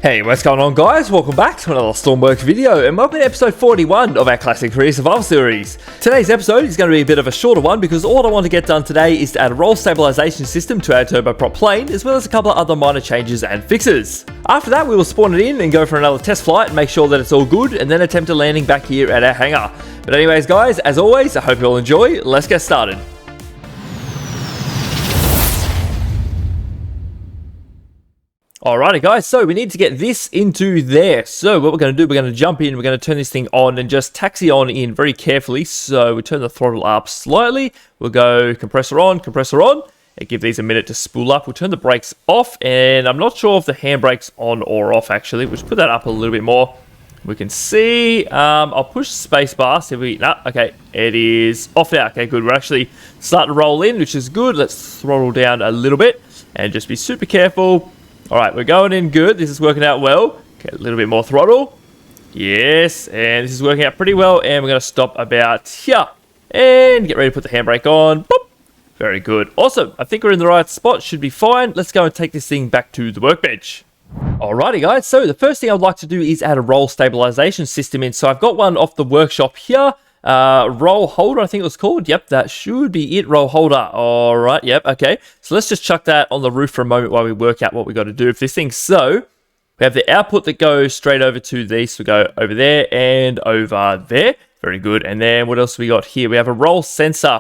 Hey, what's going on guys? Welcome back to another Stormworks video and welcome to episode 41 of our classic career survival series. Today's episode is going to be a bit of a shorter one because all I want to get done today is to add a roll stabilization system to our turboprop plane as well as a couple of other minor changes and fixes. After that we will spawn it in and go for another test flight and make sure that it's all good and then attempt a landing back here at our hangar. But anyways guys, as always, I hope you all enjoy. Let's get started. Alrighty guys, so we need to get this into there. So what we're going to do, we're going to jump in, we're going to turn this thing on and just taxi on in very carefully. So we turn the throttle up slightly, we'll go compressor on, and give these a minute to spool up. We'll turn the brakes off, and I'm not sure if the handbrake's on or off actually. We'll just put that up a little bit more. We can see, I'll push spacebar, see if we, okay, it is off now. Okay, good, we're actually starting to roll in, which is good. Let's throttle down a little bit and just be super careful. All right, we're going in good. This is working out well. Okay, a little bit more throttle. Yes, and this is working out pretty well. And we're going to stop about here. And get ready to put the handbrake on. Boop. Very good. Awesome. I think we're in the right spot. Should be fine. Let's go and take this thing back to the workbench. Alrighty, guys. So the first thing I'd like to do is add a roll stabilization system in. So I've got one off the workshop here. Roll holder, I think it was called. Yep, that should be it. Roll holder. All right. Yep. Okay. So let's just chuck that on the roof for a moment while we work out what we got to do with this thing. So we have the output that goes straight over to these. So we go over there and over there. Very good. And then what else we got here? We have a roll sensor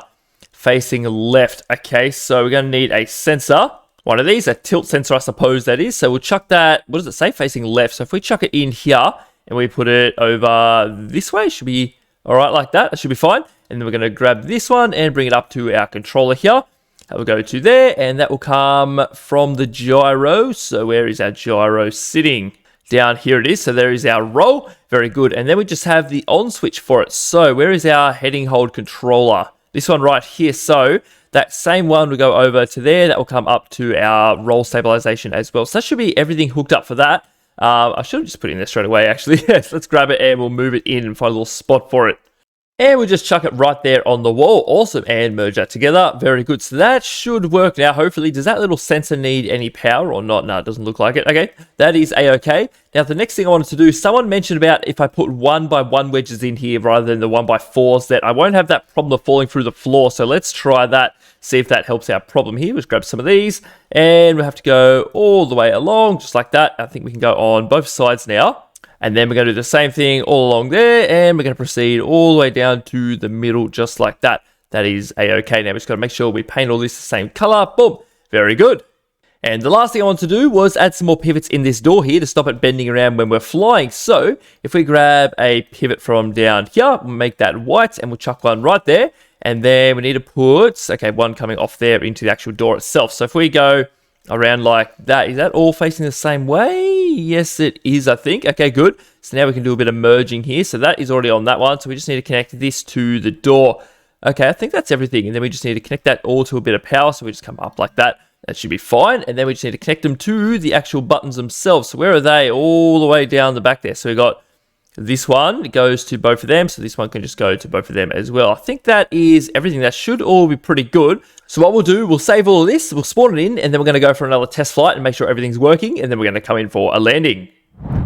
facing left. Okay. So we're going to need a sensor. One of these, a tilt sensor, I suppose that is. So we'll chuck that. What does it say? Facing left. So if we chuck it in here and we put it over this way, it should be all right, like that. That should be fine. And then we're going to grab this one and bring it up to our controller here. That will go to there, and that will come from the gyro. So where is our gyro sitting? Down here it is. So there is our roll. Very good. And then we just have the on switch for it. So where is our heading hold controller? This one right here. So that same one will go over to there. That will come up to our roll stabilization as well. So that should be everything hooked up for that. I should have just put it in there straight away, actually. Yes, let's grab it and we'll move it in and find a little spot for it. And we'll just chuck it right there on the wall. Awesome. And merge that together. Very good. So that should work now, hopefully. Does that little sensor need any power or not? No, it doesn't look like it. Okay, that is A-okay. Now, the next thing I wanted to do, someone mentioned about if I put 1x1 wedges in here rather than the 1x4s, that I won't have that problem of falling through the floor. So let's try that. See if that helps our problem here. Let's grab some of these and we'll have to go all the way along just like that. I think we can go on both sides now. And then we're going to do the same thing all along there and we're going to proceed all the way down to the middle just like that. That is A-okay. Now we just got to make sure we paint all this the same color. Boom. Very good. And the last thing I want to do was add some more pivots in this door here to stop it bending around when we're flying. So if we grab a pivot from down here, we'll make that white and we'll chuck one right there. And then we need to put, okay, one coming off there into the actual door itself. So if we go around like that, is that all facing the same way? Yes, it is, I think. Okay, good. So now we can do a bit of merging here. So that is already on that one. So we just need to connect this to the door. Okay, I think that's everything. And then we just need to connect that all to a bit of power. So we just come up like that. That should be fine. And then we just need to connect them to the actual buttons themselves. So where are they? All the way down the back there. So we got this one goes to both of them, so this one can just go to both of them as well. I think that is everything. That should all be pretty good. So what we'll do, we'll save all of this, we'll spawn it in, and then we're going to go for another test flight and make sure everything's working, and then we're going to come in for a landing.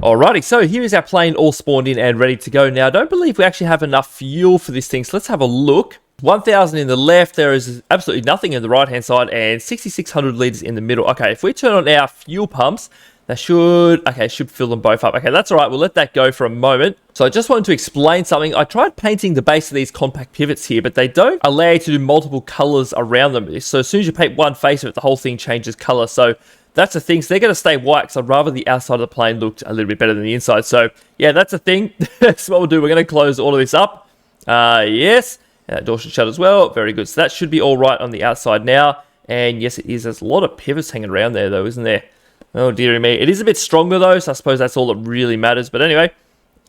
Alrighty, so here is our plane all spawned in and ready to go. Now, I don't believe we actually have enough fuel for this thing, so let's have a look. 1,000 in the left, there is absolutely nothing in the right-hand side, and 6,600 litres in the middle. Okay, if we turn on our fuel pumps, that should fill them both up. Okay, that's all right. We'll let that go for a moment. So I just wanted to explain something. I tried painting the base of these compact pivots here, but they don't allow you to do multiple colors around them. So as soon as you paint one face of it, the whole thing changes color. So that's the thing. So they're going to stay white because I'd rather the outside of the plane looked a little bit better than the inside. So yeah, that's the thing. That's what we'll do. We're going to close all of this up. Yes. And that door should shut as well. Very good. So that should be all right on the outside now. And yes, it is. There's a lot of pivots hanging around there though, isn't there? Oh, dearie me. It is a bit stronger, though, so I suppose that's all that really matters. But anyway,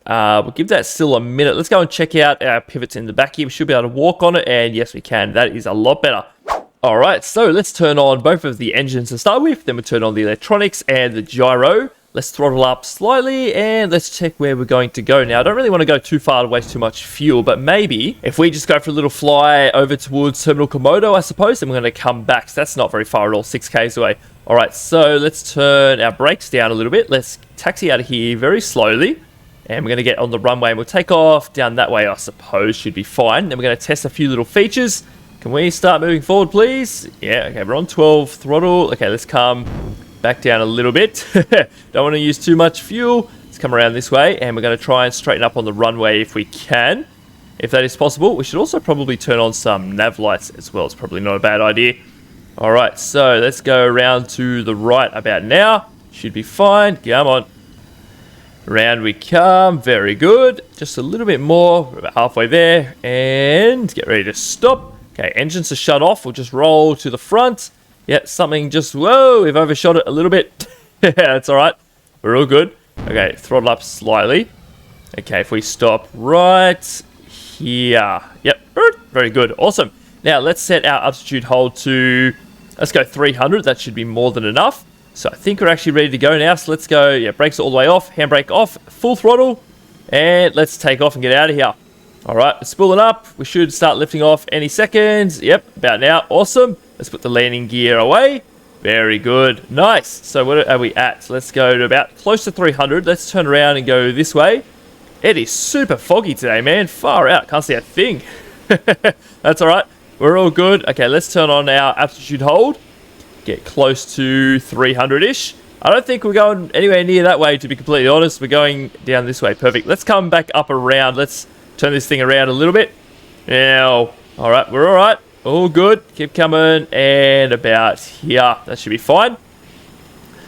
we'll give that still a minute. Let's go and check out our pivots in the back here. We should be able to walk on it, and yes, we can. That is a lot better. All right, so let's turn on both of the engines to start with. Then we'll turn on the electronics and the gyro. Let's throttle up slightly, and let's check where we're going to go now. I don't really want to go too far to waste too much fuel, but maybe if we just go for a little fly over towards Terminal Komodo, I suppose, then we're going to come back. So that's not very far at all, 6 k's away. All right, so let's turn our brakes down a little bit. Let's taxi out of here very slowly. And we're going to get on the runway and we'll take off down that way, I suppose. Should be fine. Then we're going to test a few little features. Can we start moving forward, please? Yeah, okay, we're on 12 throttle. Okay, let's come back down a little bit. Don't want to use too much fuel. Let's come around this way and we're going to try and straighten up on the runway if we can. If that is possible. We should also probably turn on some nav lights as well. It's probably not a bad idea. All right, so let's go around to the right about now. Should be fine. Come on. Round we come. Very good. Just a little bit more. We're about halfway there. And get ready to stop. Okay, engines are shut off. We'll just roll to the front. Yeah, something just... Whoa, we've overshot it a little bit. Yeah, that's all right. We're all good. Okay, throttle up slightly. Okay, if we stop right here. Yep, very good. Awesome. Now, let's set our altitude hold to... Let's go 300. That should be more than enough. So I think we're actually ready to go now. So let's go, yeah, brakes all the way off, handbrake off, full throttle, and let's take off and get out of here. All right, it's spooling up. We should start lifting off any seconds. Yep, about now. Awesome. Let's put the landing gear away. Very good. Nice. So what are we at? So let's go to about close to 300. Let's turn around and go this way. It is super foggy today, man. Far out. Can't see a thing. That's all right. We're all good. Okay, let's turn on our altitude hold. Get close to 300-ish. I don't think we're going anywhere near that way, to be completely honest. We're going down this way. Perfect. Let's come back up around. Let's turn this thing around a little bit. Now, all right, we're all right. All good. Keep coming. And about here. That should be fine.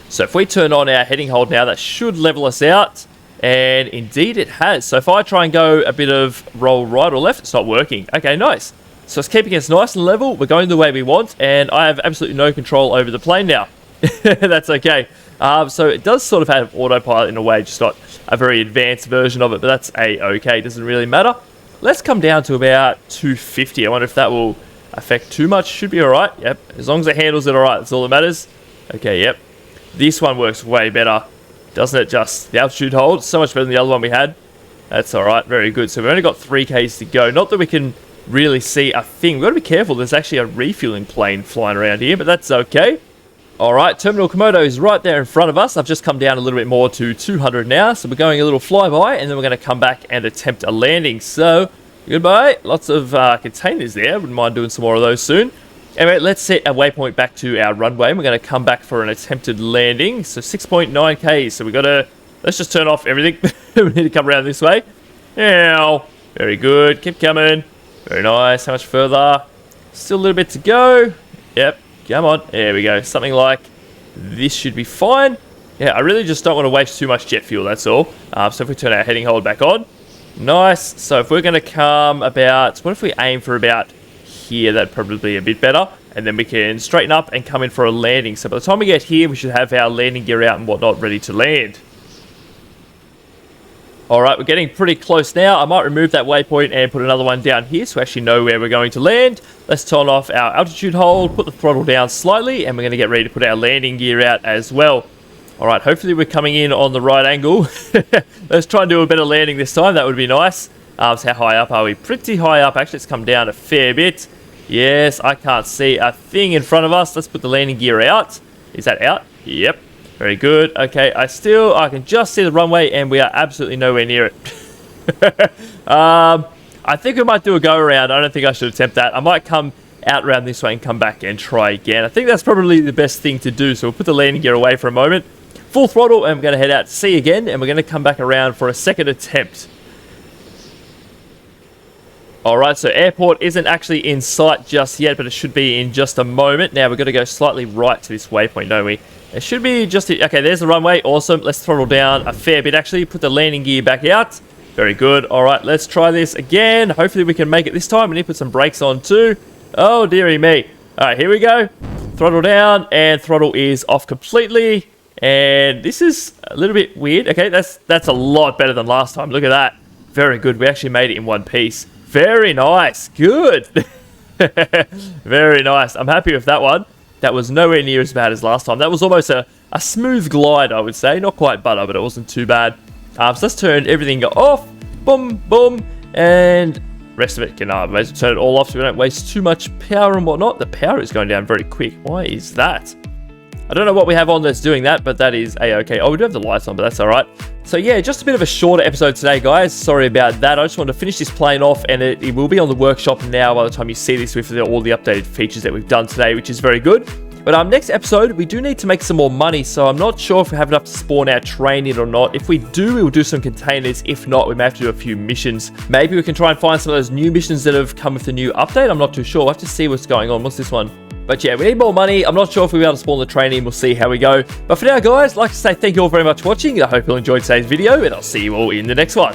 So if we turn on our heading hold now, that should level us out. And indeed it has. So if I try and go a bit of roll right or left, it's not working. Okay, nice. So it's keeping us nice and level. We're going the way we want, and I have absolutely no control over the plane now. That's okay. So it does sort of have autopilot in a way, just not a very advanced version of it, but that's a-okay. It doesn't really matter. Let's come down to about 250. I wonder if that will affect too much. Should be all right. Yep. As long as it handles it all right, that's all that matters. Okay, yep. This one works way better, doesn't it? Just the altitude hold. So much better than the other one we had. That's all right. Very good. So we've only got 3Ks to go. Not that we can really see a thing. We've got to be careful. There's actually a refueling plane flying around here, but that's okay. All right, Terminal Komodo is right there in front of us. I've just come down a little bit more to 200 now, so we're going a little flyby, and then we're going to come back and attempt a landing. So, goodbye. Lots of containers there. Wouldn't mind doing some more of those soon. Anyway, let's set a waypoint back to our runway, and we're going to come back for an attempted landing. So 6.9K, so we got to... Let's just turn off everything. We need to come around this way. Now, very good. Keep coming. Very nice. How much further? Still a little bit to go. Yep. Come on. There we go. Something like this should be fine. Yeah, I really just don't want to waste too much jet fuel, that's all. So if we turn our heading hold back on. Nice. So if we're going to come about... What if we aim for about here? That'd probably be a bit better. And then we can straighten up and come in for a landing. So by the time we get here, we should have our landing gear out and whatnot ready to land. Alright, we're getting pretty close now. I might remove that waypoint and put another one down here so we actually know where we're going to land. Let's turn off our altitude hold, put the throttle down slightly, and we're going to get ready to put our landing gear out as well. Alright, hopefully we're coming in on the right angle. Let's try and do a better landing this time. That would be nice. So how high up are we? Pretty high up. Actually, it's come down a fair bit. Yes, I can't see a thing in front of us. Let's put the landing gear out. Is that out? Yep. Very good. Okay, I can just see the runway and we are absolutely nowhere near it. I think we might do a go around. I don't think I should attempt that. I might come out around this way and come back and try again. I think that's probably the best thing to do. So we'll put the landing gear away for a moment. Full throttle, and we're going to head out to sea again, and we're going to come back around for a second attempt. Alright, so airport isn't actually in sight just yet, but it should be in just a moment. Now we've got to go slightly right to this waypoint, don't we? It should be just... Okay, there's the runway. Awesome. Let's throttle down a fair bit, actually. Put the landing gear back out. Very good. Alright, let's try this again. Hopefully we can make it this time. We need to put some brakes on too. Oh, dearie me. Alright, here we go. Throttle down, and throttle is off completely. And this is a little bit weird. Okay, that's a lot better than last time. Look at that. Very good. We actually made it in one piece. Very nice. Good. Very nice. I'm happy with that one. That was nowhere near as bad as last time. That was almost a smooth glide, I would say. Not quite butter, but it wasn't too bad. So let's turn everything off. Boom, boom. And rest of it can turn it all off so we don't waste too much power and whatnot. The power is going down very quick. Why is that? I I don't know what we have on that's doing that, but that is a-okay. Oh, we do have the lights on, but that's all right. So yeah, just a bit of a shorter episode today, guys. Sorry about that. I just wanted to finish this plane off, and it will be on the workshop now by the time you see this with all the updated features that we've done today, which is very good. But next episode, we do need to make some more money, so I'm not sure if we have enough to spawn our train in or not. If we do, we will do some containers. If not, we may have to do a few missions. Maybe we can try and find some of those new missions that have come with the new update. I'm not too sure. We'll have to see what's going on. What's this one? But yeah, we need more money. I'm not sure if we'll be able to spawn the train in. We'll see how we go. But for now, guys, I'd like to say thank you all very much for watching. I hope you all enjoyed today's video, and I'll see you all in the next one.